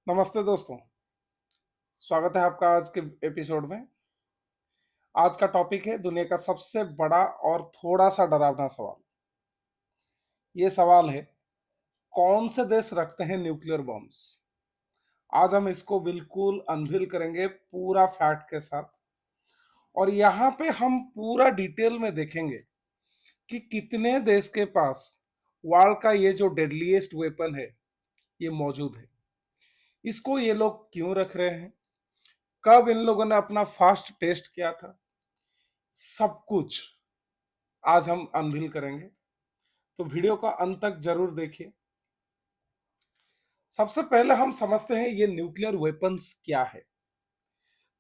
नमस्ते दोस्तों। स्वागत है आपका आज के एपिसोड में। आज का टॉपिक है दुनिया का सबसे बड़ा और थोड़ा सा डरावना सवाल। ये सवाल है, कौन से देश रखते हैं न्यूक्लियर बॉम्ब्स। आज हम इसको बिल्कुल अनवील करेंगे पूरा फैक्ट के साथ। और यहाँ पे हम पूरा डिटेल में देखेंगे कि कितने देश के पास वर्ल्ड का ये जो डेडलीस्ट वेपन है ये मौजूद है। इसको ये लोग क्यों रख रहे हैं, कब इन लोगों ने अपना फास्ट टेस्ट किया था, सब कुछ आज हम अनवील करेंगे। तो वीडियो का अंत तक जरूर देखिए। सबसे पहले हम समझते हैं ये न्यूक्लियर वेपन्स क्या है।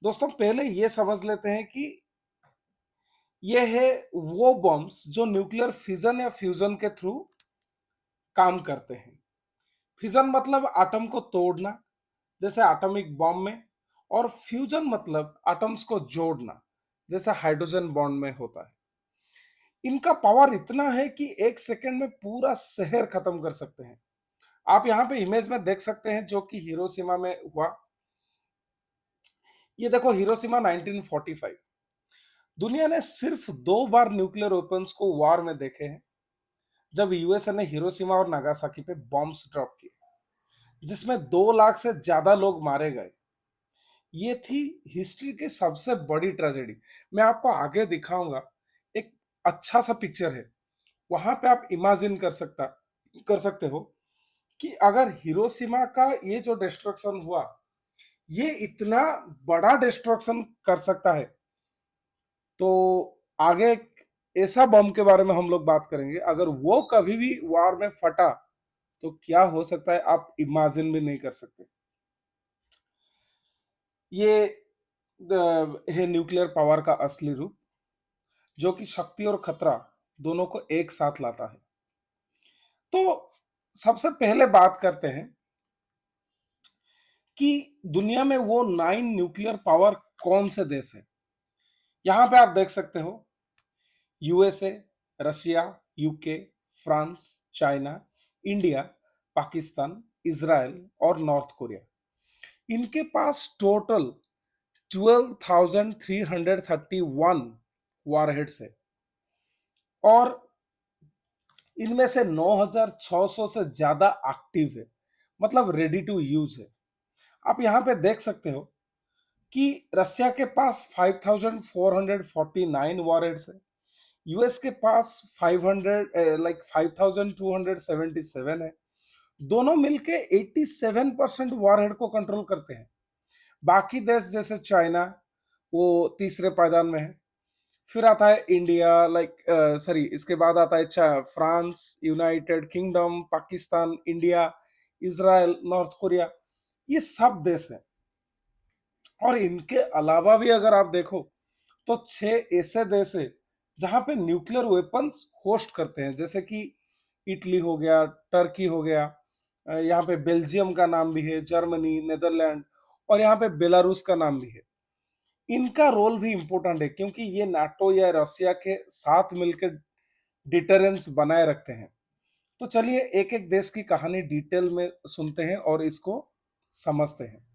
दोस्तों पहले ये समझ लेते हैं कि ये है वो बॉम्ब्स जो न्यूक्लियर फिजन या फ्यूजन के थ्रू काम करते हैं। फिजन मतलब आटम को तोड़ना, जैसे एटॉमिक बॉम्ब में। और फ्यूजन मतलब एटम्स को जोड़ना, जैसे हाइड्रोजन बॉन्ड में होता है। इनका पावर इतना है कि एक सेकंड में पूरा शहर खत्म कर सकते हैं। आप यहाँ पे इमेज में देख सकते हैं जो कि हिरोशिमा में हुआ। ये देखो हिरोशिमा 1945। दुनिया ने सिर्फ 2 बार न्यूक्लियर वेपन्स को वार में देखे हैं, जब यूएसए ने हिरोशिमा और नागासाकी पे बॉम्ब्स ड्रॉप किए, जिसमें 2 लाख से ज्यादा लोग मारे गए। ये थी हिस्ट्री की सबसे बड़ी ट्रेजेडी। मैं आपको आगे दिखाऊंगा, एक अच्छा सा पिक्चर है, वहां पे आप इमेजिन कर सकते हो कि अगर हिरोशिमा का ये जो डिस्ट्रक्शन हुआ, ये इतना बड़ा डिस्ट्रक्शन कर सकता है, तो आगे एक ऐसा बम के बारे में हम लोग बात करेंगे, अगर वो कभी भी वार में फटा तो क्या हो सकता है आप इमेजिन भी नहीं कर सकते। ये है न्यूक्लियर पावर का असली रूप, जो कि शक्ति और खतरा दोनों को एक साथ लाता है। तो सबसे पहले बात करते हैं कि दुनिया में वो 9 न्यूक्लियर पावर कौन से देश है। यहां पे आप देख सकते हो, USA, Russia, UK, France, China, India, Pakistan, Israel और नॉर्थ कोरिया। इनके पास टोटल 12,331 वॉरहेड्स है। और इनमें से 9,600 से ज्यादा एक्टिव है, मतलब रेडी टू यूज है। आप यहां पे देख सकते हो कि रशिया के पास 5,449 वॉरहेड्स है, यूएस के पास 5,277 है। दोनों मिलके 87% वॉरहेड को कंट्रोल करते हैं। बाकी देश जैसे चाइना, वो तीसरे पायदान में है। फिर आता है इंडिया, सॉरी, इसके बाद आता है France, United kingdom, Pakistan, India, Israel, north Korea. ये सब देश हैं। और इनके अलावा भी अगर आप देखो तो 6 ऐसे देश है जहां पे न्यूक्लियर वेपन्स होस्ट करते हैं, जैसे कि इटली हो गया, टर्की हो गया, यहाँ पे बेल्जियम का नाम भी है, जर्मनी, नेदरलैंड, और यहाँ पे बेलारूस का नाम भी है। इनका रोल भी इंपॉर्टेंट है क्योंकि ये नाटो या रशिया के साथ मिलकर डिटरेंस बनाए रखते हैं। तो चलिए एक एक देश की कहानी डिटेल में सुनते हैं और इसको समझते हैं।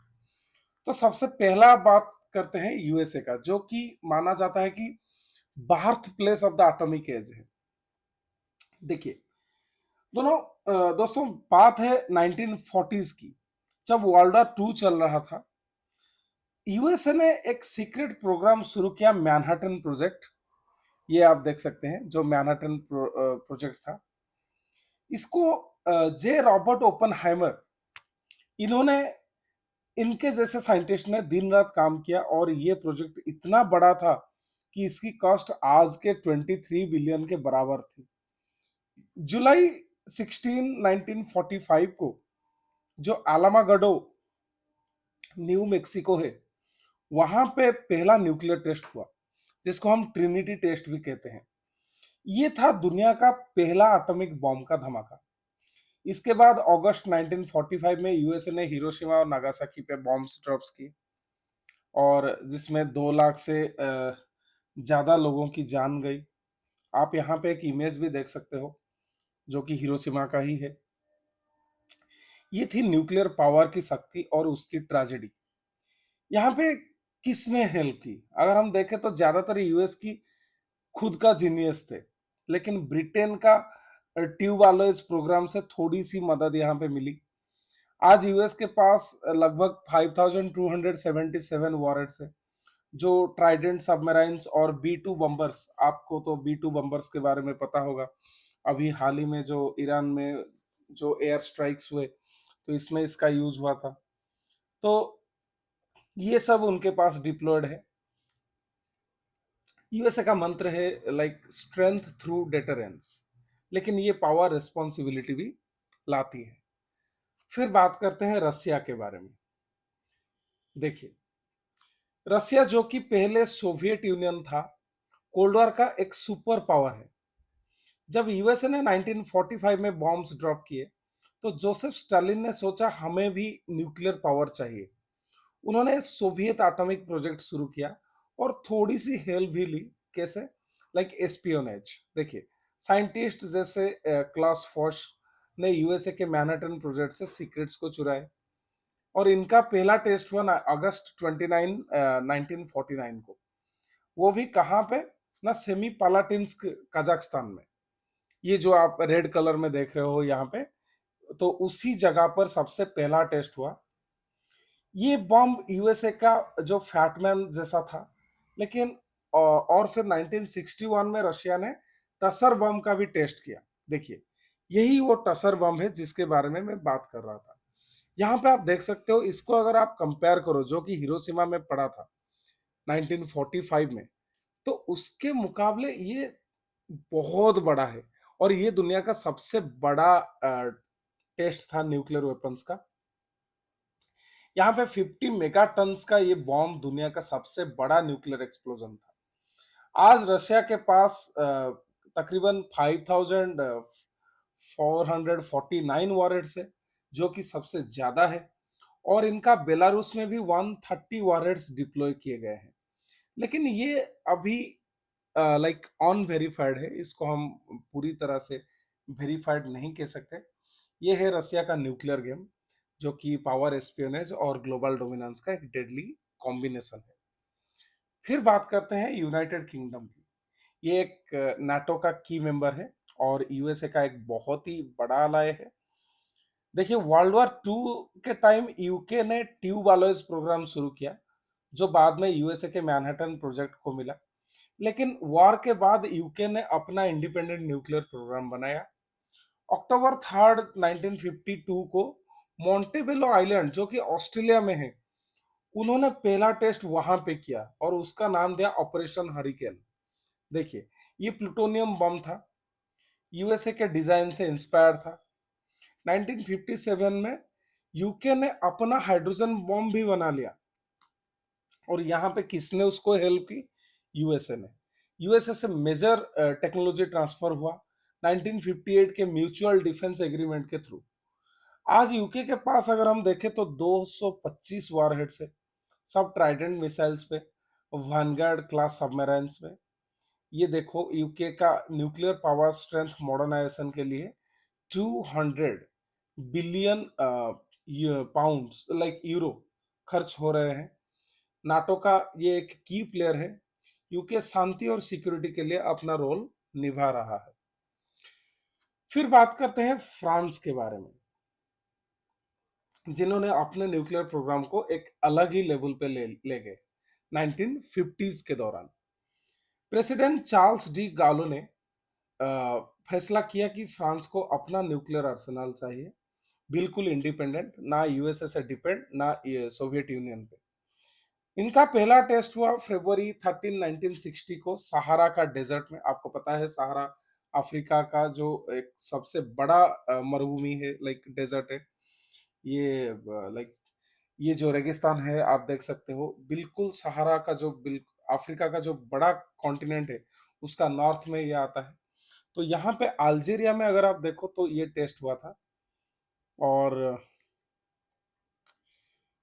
तो सबसे पहला बात करते हैं यूएसए का, जो कि माना जाता है कि birth place of the atomic age है। देखिए दोस्तों, बात है 1940s की, जब वर्ल्ड वॉर टू चल रहा था। यूएसए ने एक सीक्रेट प्रोग्राम शुरू किया, मैनहट्टन प्रोजेक्ट। ये आप देख सकते हैं जो मैनहट्टन प्रोजेक्ट था। इसको जे रॉबर्ट ओपनहाइमर, इन्होंने, इनके जैसे साइंटिस्ट ने दिन रात काम किया, और ये प्रोजेक्ट इतना बड़ा था कि इसकी कॉस्ट आज के 23 बिलियन के बराबर थी। जुलाई 16 1945 को जो अलामागडो न्यू मेक्सिको है, वहां पे पहला न्यूक्लियर टेस्ट हुआ, जिसको हम ट्रिनिटी टेस्ट भी कहते हैं। ये था दुनिया का पहला एटॉमिक बॉम्ब का धमाका। इसके बाद अगस्त 1945 में यूएसए ने हिरोशिमा और नागासाकी पे बॉम्ब्स ड्रॉप्स किए, और जिसमें 2 लाख से ज्यादा लोगों की जान गई। आप यहाँ पे एक इमेज भी देख सकते हो जो कि हिरोशिमा का ही है। ये थी न्यूक्लियर पावर की शक्ति और उसकी ट्रेजेडी। यहाँ पे किसने हेल्प की? अगर हम देखें तो ज्यादातर यूएस की खुद का जीनियस थे, लेकिन ब्रिटेन का ट्यूब एलॉयज प्रोग्राम से थोड़ी सी मदद यहाँ पे मिली। आज यूएस के पास लगभग 5277 वॉरेट्स है, जो ट्राइडेंट सबमराइन्स और बी टू बम्बर्स, आपको तो बी टू बम्बर्स के बारे में पता होगा। अभी हाल ही में जो ईरान में जो एयर स्ट्राइक्स हुए, तो इसमें इसका यूज हुआ था। तो ये सब उनके पास डिप्लॉयड है। यूएसए का मंत्र है लाइक स्ट्रेंथ थ्रू डेटरेंस, लेकिन ये पावर रिस्पॉन्सिबिलिटी भी लाती है। फिर बात करते हैं रसिया के बारे में। देखिए, रसिया जो कि पहले सोवियत यूनियन था, कोल्ड वॉर का एक सुपर पावर है। जब यूएसए ने 1945 में बॉम्ब्स ड्रॉप किए, तो जोसेफ स्टालिन ने सोचा हमें भी न्यूक्लियर पावर चाहिए। उन्होंने सोवियत एटॉमिक प्रोजेक्ट शुरू किया और थोड़ी सी हेल्प भी ली। कैसे? Like espionage. देखिए, साइंटिस्ट जैसे क्लास फॉश ने यूएसए के मैनहट्टन प्रोजेक्ट से सीक्रेट्स को चुराए, और इनका पहला टेस्ट हुआ ना अगस्त 29 1949 को। वो भी कहाँ पे? ना सेमी पालाटिन्स्क, कजाकिस्तान में। ये जो आप रेड कलर में देख रहे हो यहाँ पे, तो उसी जगह पर सबसे पहला टेस्ट हुआ। ये बॉम्ब यूएसए का जो फैटमैन जैसा था, लेकिन और फिर 1961 में रशिया ने टसर बम का भी टेस्ट किया। देखिए, यही वो टसर बम है जिसके बारे में मैं बात कर रहा था। यहाँ पे आप देख सकते हो, इसको अगर आप कंपेयर करो जो कि हिरोशिमा में पड़ा था 1945 में, तो उसके मुकाबले ये बहुत बड़ा है। और ये दुनिया का सबसे बड़ा टेस्ट था न्यूक्लियर वेपन्स का। यहाँ पे 50 मेगा टन्स का ये बॉम्ब दुनिया का सबसे बड़ा न्यूक्लियर एक्सप्लोजन था। आज रशिया के पास तकरीबन 5449 वॉरेट्स है, जो कि सबसे ज्यादा है। और इनका बेलारूस में भी 130 वॉरेट्स डिप्लॉय किए गए हैं। लेकिन ये अभी लाइक अनवेरिफाइड है, इसको हम पूरी तरह से वेरीफाइड नहीं कह सकते। ये है रसिया का न्यूक्लियर गेम, जो कि पावर एस्पियोनेज और ग्लोबल डोमिनेंस का एक डेडली कॉम्बिनेशन है। फिर बात करते हैं यूनाइटेड किंगडम की। ये एक नाटो का की मेंबर है और यूएसए का एक बहुत ही बड़ा अलाय है। देखिए, वर्ल्ड वॉर टू के टाइम यूके ने ट्यूब एलॉयज प्रोग्राम शुरू किया, जो बाद में यूएसए के मैनहट्टन प्रोजेक्ट को मिला। लेकिन वॉर के बाद यूके ने अपना इंडिपेंडेंट न्यूक्लियर प्रोग्राम बनाया। अक्टूबर 3 1952 को मोंटेबेलो आइलैंड, जो कि ऑस्ट्रेलिया में है, उन्होंने पहला टेस्ट वहां पे किया और उसका नाम दिया ऑपरेशन हरिकेन। देखिए, ये प्लूटोनियम बम था, यूएसए के डिजाइन से इंस्पायर था। 1957 में यूके ने अपना हाइड्रोजन बम भी बना लिया, और यहाँ पे किसने उसको हेल्प की? यूएसए ने। यूएसए से मेजर टेक्नोलॉजी ट्रांसफर हुआ 1958 के म्यूचुअल डिफेंस एग्रीमेंट के थ्रू। आज यूके के पास अगर हम देखें तो 225 वॉरहेड्स है, सब ट्राइडेंट मिसाइल्स पे, वैनगार्ड क्लास सबमरीन्स में। ये देखो, यूके का न्यूक्लियर पावर स्ट्रेंथ मॉडर्नाइजेशन के लिए 200 बिलियन पाउंड्स लाइक यूरो खर्च हो रहे हैं। नाटो का ये एक की प्लेयर है। यूके शांति और सिक्योरिटी के लिए अपना रोल निभा रहा है। फिर बात करते हैं फ्रांस के बारे में, जिन्होंने अपने न्यूक्लियर प्रोग्राम को एक अलग ही लेवल पे ले गए 1950s के दौरान। प्रेसिडेंट चार्ल्स डी गालो ने फैसला किया कि फ्रांस को अपना न्यूक्लियर आर्सेनल चाहिए, बिल्कुल इंडिपेंडेंट, ना यूएसए से डिपेंड, ना सोवियत यूनियन पे। इनका पहला टेस्ट हुआ फरवरी 13 1960 को सहारा का डेजर्ट में। आपको पता है सहारा अफ्रीका का जो एक सबसे बड़ा मरुभूमि है, लाइक डेजर्ट है ये। लाइक ये जो रेगिस्तान है आप देख सकते हो, बिल्कुल सहारा का जो अफ्रीका का जो बड़ा कॉन्टिनेंट है, उसका नॉर्थ में ये आता है। तो यहाँ पे अल्जीरिया में अगर आप देखो तो ये टेस्ट हुआ था। और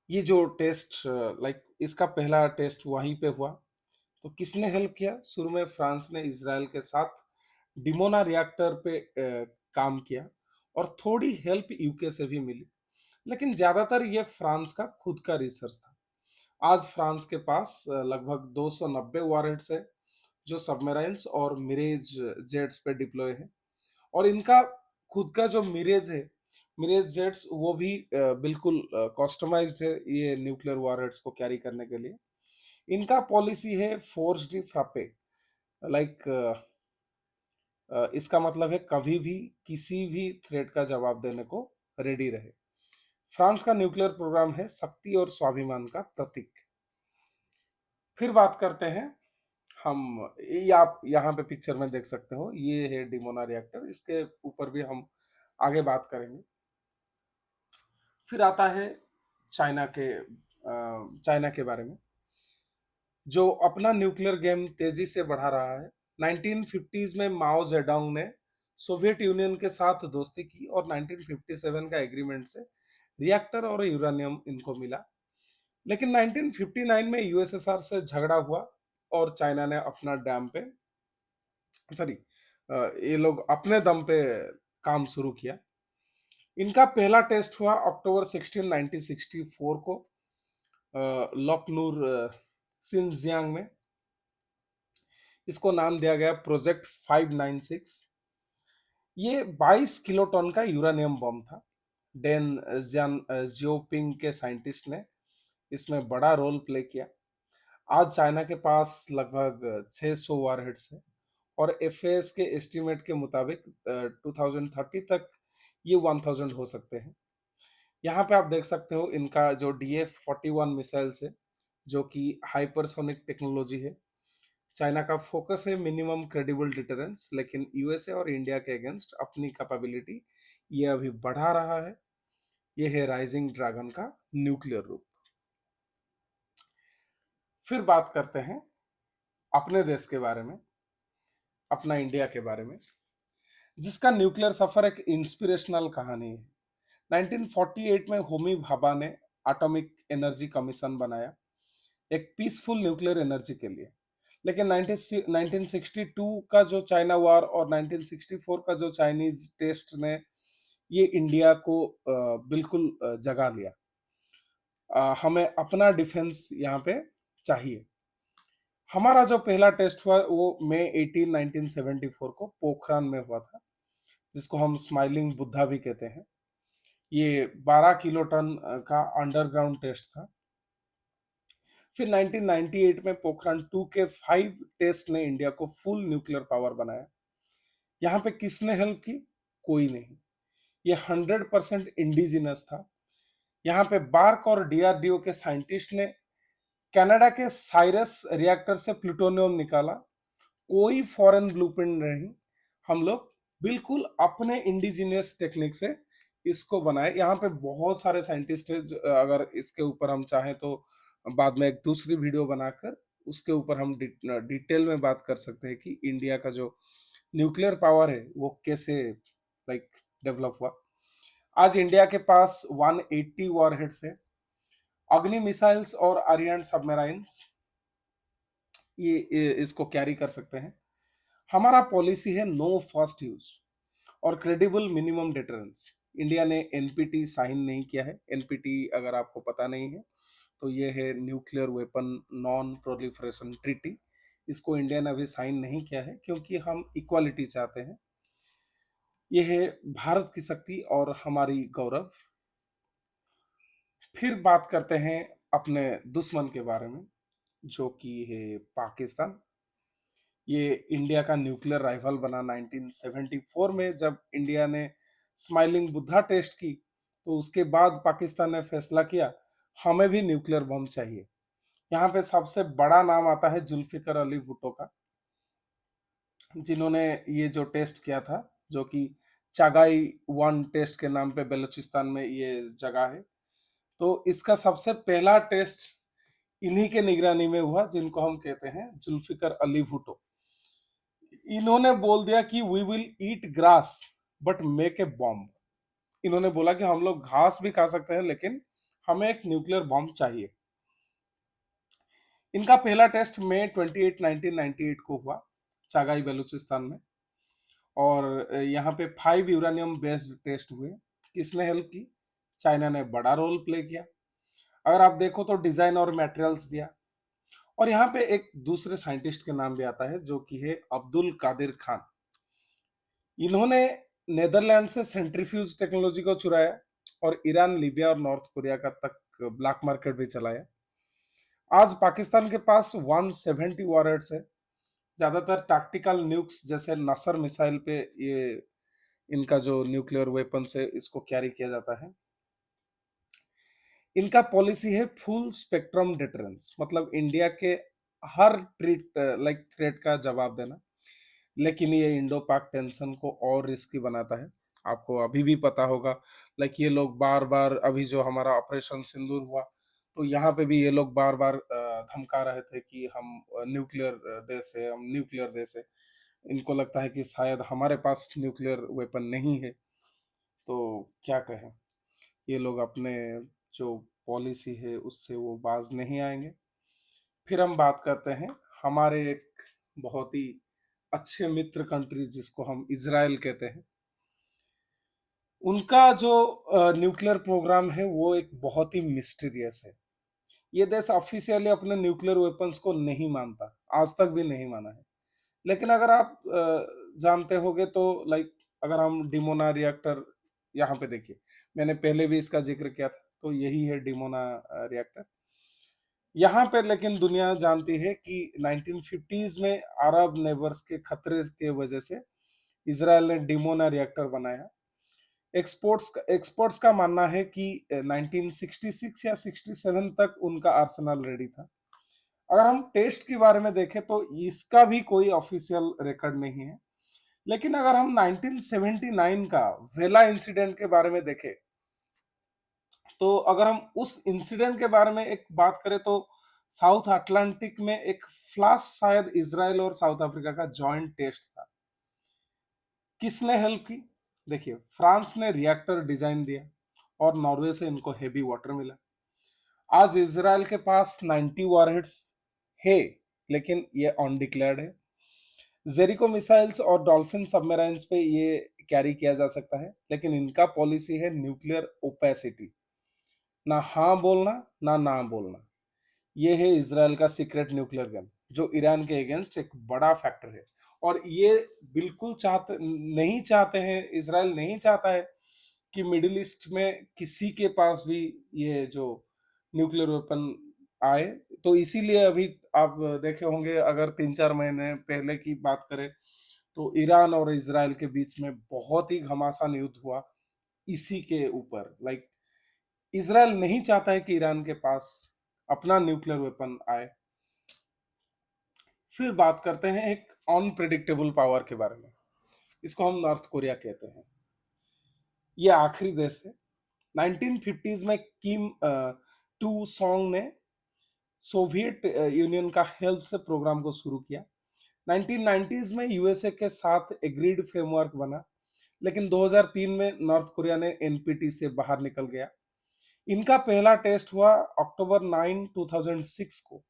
ये जो टेस्ट लाइक इसका पहला टेस्ट वहीं पे हुआ। तो किसने हेल्प किया? शुरू में फ्रांस ने इसराइल के साथ डिमोना रिएक्टर पे काम किया, और थोड़ी हेल्प यूके से भी मिली। लेकिन ज्यादातर ये फ्रांस का खुद का रिसर्च था। आज फ्रांस के पास लगभग 290 वॉरहेड्स है जो सबमरीन्स और मिरेज जेट्स पे डिप्लॉय है। और इनका खुद का जो मिरेज है, मिरेज जेट्स, वो भी बिल्कुल कस्टमाइज्ड है ये न्यूक्लियर वॉरहेड्स को कैरी करने के लिए। इनका पॉलिसी है फोर्स डी फ्रापे, लाइक इसका मतलब है कभी भी किसी भी थ्रेट का जवाब देने को रेडी रहे। फ्रांस का न्यूक्लियर प्रोग्राम है शक्ति और स्वाभिमान का प्रतीक। फिर बात करते हैं हम, ये आप यहाँ पे पिक्चर में देख सकते हो, ये है डिमोना रिएक्टर, इसके ऊपर भी हम आगे बात करेंगे। फिर आता है चाइना के बारे में, जो अपना न्यूक्लियर गेम तेजी से बढ़ा रहा है। 1950s में माओ जेडोंग ने सोवियत यूनियन के साथ दोस्ती की और 1957 का एग्रीमेंट से रिएक्टर और यूरेनियम इनको मिला। लेकिन 1959 में यूएसएसआर से झगड़ा हुआ और चाइना ने अपना डैम पे, सॉरी, ये लोग अपने दम पे काम शुरू किया। इनका पहला टेस्ट हुआ अक्टूबर 16 1964 को लॉकनूर सिंजियांग में। इसको नाम दिया गया प्रोजेक्ट 596। ये 22 किलोटन का यूरेनियम बम था। डेन जियोपिंग के साइंटिस्ट ने इसमें बड़ा रोल प्ले किया। आज चाइना के पास लगभग 600 वॉरहेड्स है और एफएएस के एस्टीमेट के मुताबिक 2030 तक ये 1000 हो सकते हैं। यहाँ पे आप देख सकते हो इनका जो DF-41 मिसाइल्स है, जो कि हाइपरसोनिक टेक्नोलॉजी है। चाइना का फोकस है मिनिमम क्रेडिबल डिटरेंस, लेकिन यूएसए और इंडिया के अगेंस्ट अपनी कैपेबिलिटी ये अभी बढ़ा रहा है। ये है राइजिंग ड्रैगन का न्यूक्लियर रूप। फिर बात करते हैं अपने देश के बारे में, अपना इंडिया के बारे में, जिसका न्यूक्लियर सफर एक इंस्पिरेशनल कहानी है। 1948 में होमी भाभा ने एटॉमिक एनर्जी कमीशन बनाया, एक पीसफुल न्यूक्लियर एनर्जी के लिए। लेकिन 1962 का जो चाइना वॉर और 1964 का जो चाइनीज टेस्ट ने ये इंडिया को बिल्कुल जगा लिया। हमें अपना डिफेंस यहाँ पे चाहिए। हमारा जो पहला टेस्ट हुआ वो मई 18 1974 को पोखरान में हुआ था, जिसको हम स्माइलिंग बुद्धा भी कहते हैं। ये 12 किलोटन का अंडरग्राउंड टेस्ट था। फिर 1998 में पोखरान 2 के 5 टेस्ट ने इंडिया को फुल न्यूक्लियर पावर बनाया। यहाँ पे किसने हेल्प की? कोई नहीं। ये 100% इंडिजिनस था। यहाँ पे बार्क और डीआरडीओ के साइंटिस्ट ने कनाडा के साइरस रिएक्टर से प्लूटोनियम निकाला। कोई फॉरेन ब्लूप्रिंट नहीं, हम लोग बिल्कुल अपने इंडिजिनियस टेक्निक से इसको बनाए। यहाँ पे बहुत सारे साइंटिस्ट हैं, अगर इसके ऊपर हम चाहें तो बाद में एक दूसरी वीडियो बनाकर उसके ऊपर हम डिटेल में बात कर सकते हैं कि इंडिया का जो न्यूक्लियर पावर है वो कैसे लाइक डेवलप हुआ। आज इंडिया के पास 180 वॉरहेड्स है। अग्नि मिसाइल्स और आरियन सबमराइन्स ये इसको कैरी कर सकते हैं। हमारा पॉलिसी है नो फर्स्ट यूज और क्रेडिबल मिनिमम डिटरेंस। इंडिया ने एनपीटी साइन नहीं किया है। एनपीटी अगर आपको पता नहीं है तो ये है nuclear weapon non proliferation treaty. इसको इंडिया ने अभी साइन नहीं किया है क्योंकि हम इक्वालिटी चाहते हैं। ये है भारत की शक्ति और हमारी गौरव। फिर बात करते हैं अपने दुश्मन के बारे में, जो कि है पाकिस्तान। ये इंडिया का न्यूक्लियर राइवल बना 1974 में। जब इंडिया ने स्माइलिंग बुद्धा टेस्ट की तो उसके बाद पाकिस्तान ने फैसला किया हमें भी न्यूक्लियर बम चाहिए। यहाँ पे सबसे बड़ा नाम आता है जुल्फिकर अली भुट्टो का, जिन्होंने ये जो टेस्ट किया था, जो कि चागाई 1 टेस्ट के नाम पे बलूचिस्तान में ये जगह है। तो इसका सबसे पहला टेस्ट इन्हीं के निगरानी में हुआ, जिनको हम कहते हैं जुल्फिकर अली भुट्टो। इन्होंने बोल दिया कि we will eat grass but make a bomb. इन्होंने बोला कि हम लोग घास भी खा सकते हैं लेकिन हमें एक न्यूक्लियर बॉम्ब चाहिए। इनका पहला टेस्ट मई 28 1998 को हुआ चागाई बलूचिस्तान में। और यहाँ पे 5 यूरेनियम बेस्ड टेस्ट हुए। किसने हेल्प की? चाइना ने बड़ा रोल प्ले किया। अगर आप देखो तो डिजाइन और मटेरियल्स दिया। और यहाँ पे एक दूसरे साइंटिस्ट के नाम भी आता है जो कि है अब्दुल कादिर खान। इन्होंने नेदरलैंड से सेंट्रीफ्यूज टेक्नोलॉजी को चुराया और ईरान, लीबिया और नॉर्थ कोरिया का तक ब्लैक मार्केट भी चलाया। आज पाकिस्तान के पास 170 वॉरहेड्स है, ज्यादातर टैक्टिकल न्यूक्स जैसे नसर मिसाइल पे ये इनका जो न्यूक्लियर वेपन्स है इसको कैरी किया जाता है। इनका पॉलिसी है फुल स्पेक्ट्रम डिटरेंस, मतलब इंडिया के हर थ्रेट का जवाब देना। लेकिन ये इंडो पाक टेंशन को और रिस्की बनाता है। आपको अभी भी पता होगा, ये लोग बार बार, अभी जो हमारा ऑपरेशन सिंदूर हुआ, तो यहाँ पे भी ये लोग बार बार धमका रहे थे कि हम न्यूक्लियर देश है, हम न्यूक्लियर देश है। इनको लगता है कि शायद हमारे पास न्यूक्लियर वेपन नहीं है। तो क्या कहें, ये लोग अपने जो पॉलिसी है उससे वो बाज नहीं आएंगे। फिर हम बात करते हैं हमारे एक बहुत ही अच्छे मित्र कंट्री जिसको हम इजराइल कहते हैं। उनका जो न्यूक्लियर प्रोग्राम है वो एक बहुत ही मिस्टीरियस है। ये देश ऑफिशियली अपने न्यूक्लियर वेपन्स को नहीं मानता, आज तक भी नहीं माना है। लेकिन अगर आप जानते होंगे तो अगर हम डिमोना रिएक्टर यहाँ पे देखिए, मैंने पहले भी इसका जिक्र किया था, तो यही है डिमोना रिएक्टर यहाँ पे। लेकिन दुनिया जानती है कि 1950s में अरब नेबर्स के खतरे के वजह से इसराइल ने डिमोना रिएक्टर बनाया। एक्सपर्ट्स का मानना है कि 1966 या 67 तक उनका आर्सेनल रेडी था। अगर हम टेस्ट के बारे में देखें तो इसका भी कोई ऑफिशियल रिकॉर्ड नहीं है। लेकिन अगर हम 1979 का वेला इंसिडेंट के बारे में देखें, तो अगर हम उस इंसिडेंट के बारे में एक बात करें तो साउथ अटलांटिक में एक फ्लाश शायद इसराइल और साउथ अफ्रीका का जॉइंट टेस्ट था। किसने हेल्प की? देखिए, फ्रांस ने रिएक्टर डिजाइन दिया और नॉर्वे से इनको हेवी वाटर मिला। आज इसराइल के पास 90 वॉरहेड्स है, लेकिन ये अनडिक्लेयर्ड है। जेरिको मिसाइल्स और डॉल्फिन सबमराइन्स पे ये कैरी किया जा सकता है, लेकिन इनका पॉलिसी है न्यूक्लियर ओपेसिटी, ना हाँ बोलना ना बोलना। ये है इसराइल का सीक्रेट न्यूक्लियर गन, जो ईरान के अगेंस्ट एक बड़ा फैक्टर है। और ये बिल्कुल नहीं चाहते हैं, इसराइल नहीं चाहता है कि मिडिल ईस्ट में किसी के पास भी ये जो न्यूक्लियर वेपन आए। तो इसीलिए अभी आप देखे होंगे, अगर 3-4 महीने पहले की बात करें तो ईरान और इसराइल के बीच में बहुत ही घमासान युद्ध हुआ इसी के ऊपर। इसराइल नहीं चाहता है कि ईरान के पास अपना न्यूक्लियर वेपन आए। फिर बात करते हैं एक अनप्रेडिक्टेबल पावर के बारे में, इसको हम नॉर्थ कोरिया कहते हैं। ये आखिरी देश है। 1950s में किम टू सॉन्ग ने सोवियत यूनियन का हेल्प से प्रोग्राम को शुरू किया। 1990s में यूएसए के साथ एग्रीड फ्रेमवर्क बना, लेकिन 2003 में नॉर्थ कोरिया ने एनपीटी से बाहर निकल गया। इनका पहला टेस्ट हुआ अक्टूबर 9, 2006 को,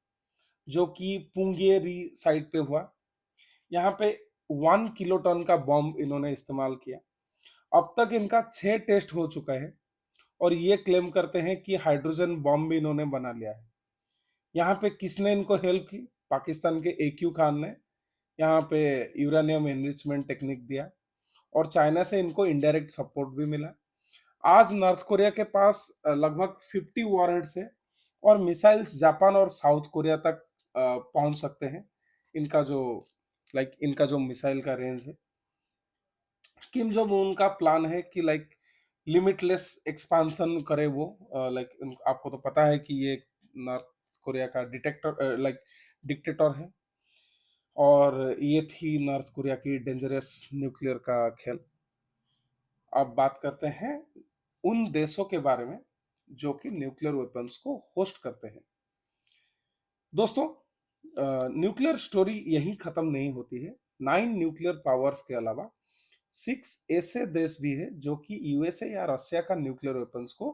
जो कि पुंगेरी साइट पे हुआ। यहाँ पे 1 किलोटन का बॉम्ब इन्होंने इस्तेमाल किया। अब तक इनका 6 टेस्ट हो चुका है और ये क्लेम करते हैं कि हाइड्रोजन बॉम्ब भी इन्होंने बना लिया है। यहाँ पे किसने इनको हेल्प की? पाकिस्तान के AQ खान ने यहाँ पे यूरेनियम एनरिचमेंट टेक्निक दिया, और चाइना से इनको इनडायरेक्ट सपोर्ट भी मिला। आज नॉर्थ कोरिया के पास लगभग 50 वॉरहेड्स है और मिसाइल्स जापान और साउथ कोरिया तक पहुंच सकते हैं। इनका जो इनका जो मिसाइल का रेंज है। किम जोंग उन का प्लान है कि लिमिटलेस एक्सपांसन करे वो। आपको तो पता है कि ये नॉर्थ कोरिया का डिक्टेटर है। और ये थी नॉर्थ कोरिया की डेंजरस न्यूक्लियर का खेल। अब बात करते हैं उन देशों के बारे में जो कि न्यूक्लियर वेपन्स को होस्ट करते हैं। दोस्तों, न्यूक्लियर स्टोरी यहीं खत्म नहीं होती है। 9 न्यूक्लियर पावर्स के अलावा 6 ऐसे देश भी है जो कि यूएसए या रशिया का न्यूक्लियर वेपन्स को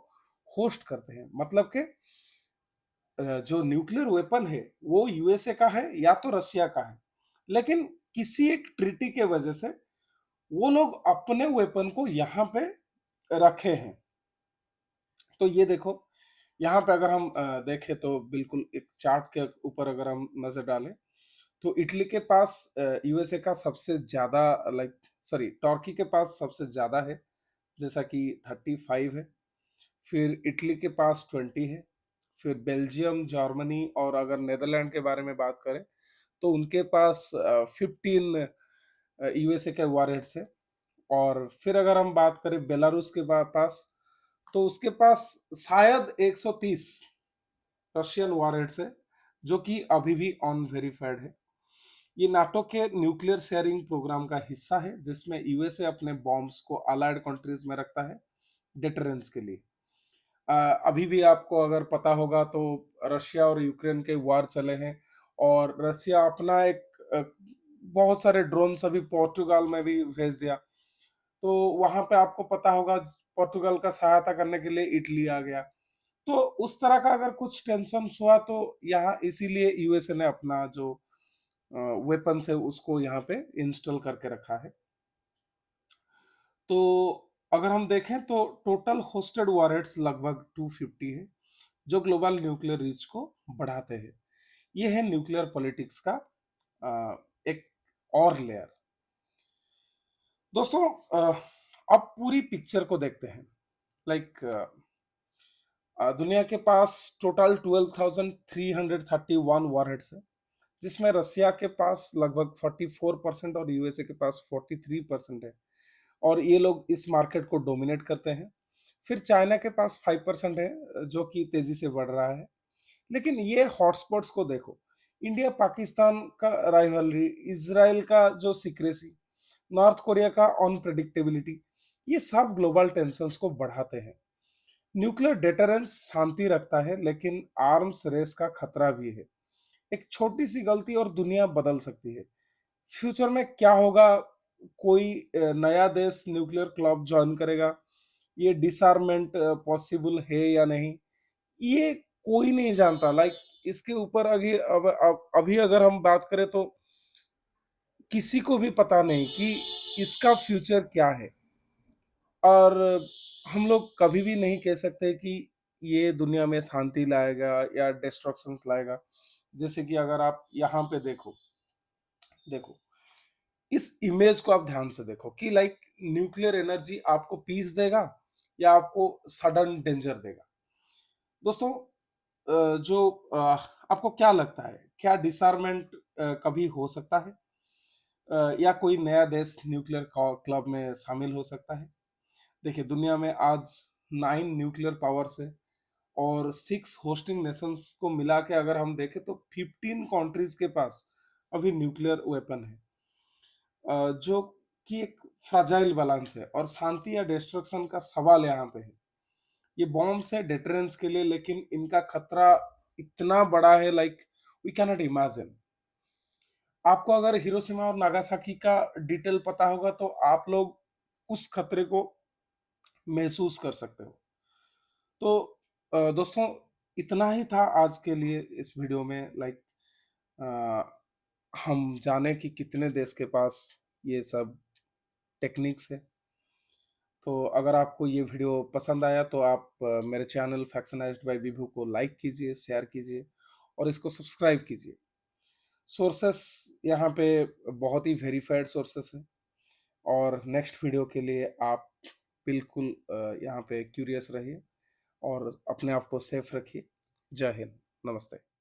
होस्ट करते हैं। मतलब कि जो न्यूक्लियर वेपन है वो यूएसए का है या तो रशिया का है, लेकिन किसी एक ट्रीटी के वजह से वो लोग अपने वेपन को यहाँ पे रखे हैं। तो ये देखो, यहाँ पे अगर हम देखें तो बिल्कुल एक चार्ट के ऊपर अगर हम नजर डालें, तो इटली के पास यूएसए का सबसे ज्यादा, लाइक सॉरी, टर्की के पास सबसे ज्यादा है, जैसा कि 35 है। फिर इटली के पास 20 है। फिर बेल्जियम, जर्मनी और अगर नेदरलैंड के बारे में बात करें तो उनके पास 15 यूएसए के वॉरहेड्स है। और फिर अगर हम बात करें बेलारूस के पास, तो उसके पास शायद 130 रशियन वॉरहेड्स है, जो कि अभी भी अनवेरिफाइड है। ये नाटो के न्यूक्लियर शेयरिंग प्रोग्राम का हिस्सा है, जिसमें यूएसए अपने बॉम्ब्स को अलाइड कंट्रीज में रखता है डिटरेंस के लिए। अभी भी आपको अगर पता होगा तो रशिया और यूक्रेन के वार चले हैं, और रशिया अपना एक बहुत सारे ड्रोन्स अभी पोर्टुगाल में भी भेज दिया। तो वहां पे आपको पता होगा, पोर्टुगाल का सहायता करने के लिए इटली आ गया। तो उस तरह का अगर कुछ टेंशन हुआ तो यहाँ इसीलिए यूएसए ने अपना जो वेपन्स है उसको यहाँ पे इंस्टॉल करके रखा है। तो अगर हम देखें तो टोटल होस्टेड वॉरहेड्स लगभग 250 है, जो ग्लोबल न्यूक्लियर रीच को बढ़ाते हैं। ये है न्यूक्लियर पॉलिटिक्स का एक और लेयर। दोस्तों, अब पूरी पिक्चर को देखते हैं। लाइक दुनिया के पास टोटल 12,331 वॉरहेड्स है, जिसमें रसिया के पास लगभग 44% और यूएसए के पास 43% है, और ये लोग इस मार्केट को डोमिनेट करते हैं। फिर चाइना के पास 5% है, जो कि तेजी से बढ़ रहा है। लेकिन ये हॉटस्पॉट्स को देखो, इंडिया पाकिस्तान का राइवलरी, इसराइल का जो सीक्रेसी, नॉर्थ कोरिया का अनप्रेडिक्टेबिलिटी, ये सब ग्लोबल टेंशंस को बढ़ाते हैं। न्यूक्लियर डेटरेंस शांति रखता है, लेकिन आर्म्स रेस का खतरा भी है। एक छोटी सी गलती और दुनिया बदल सकती है। फ्यूचर में क्या होगा, कोई नया देश न्यूक्लियर क्लब ज्वाइन करेगा, ये डिसआर्मेंट पॉसिबल है या नहीं, ये कोई नहीं जानता। लाइक इसके ऊपर अभी अगर हम बात करें तो किसी को भी पता नहीं कि इसका फ्यूचर क्या है। और हम लोग कभी भी नहीं कह सकते कि ये दुनिया में शांति लाएगा या डिस्ट्रक्शंस लाएगा। जैसे कि अगर आप यहाँ पे देखो, देखो इस इमेज को आप ध्यान से देखो कि लाइक न्यूक्लियर एनर्जी आपको पीस देगा या आपको सडन डेंजर देगा। दोस्तों, जो आपको क्या लगता है, क्या डिसआर्मेंट कभी हो सकता है, या कोई नया देश न्यूक्लियर क्लब में शामिल हो सकता है? देखिए, दुनिया में आज 9 न्यूक्लियर पावर्स है, और 6 होस्टिंग नेशंस को मिला के अगर हम देखें तो 15 कंट्रीज के पास अभी न्यूक्लियर वेपन है, जो कि एक फ्राजाइल बैलेंस है, और शांति या डिस्ट्रक्शन का सवाल यहाँ पे है। ये बॉम्ब्स है डिटरेंस के लिए, लेकिन इनका खतरा इतना बड़ा है, like we can not imagine. आपको अगर हिरोशिमा और नागासाकी का डिटेल पता होगा तो आप लोग उस खतरे को महसूस कर सकते हो। तो दोस्तों, इतना ही था आज के लिए इस वीडियो में। लाइक हम जाने कि कितने देश के पास ये सब टेक्निक्स है। तो अगर आपको ये वीडियो पसंद आया तो आप मेरे चैनल फैक्शनाइज्ड बाय विभू को लाइक कीजिए, शेयर कीजिए और इसको सब्सक्राइब कीजिए। सोर्सेस यहाँ पे बहुत ही वेरीफाइड सोर्सेस हैं, और नेक्स्ट वीडियो के लिए आप बिल्कुल यहाँ पे क्यूरियस रहिए और अपने आप को सेफ रखिए। जय हिंद, नमस्ते।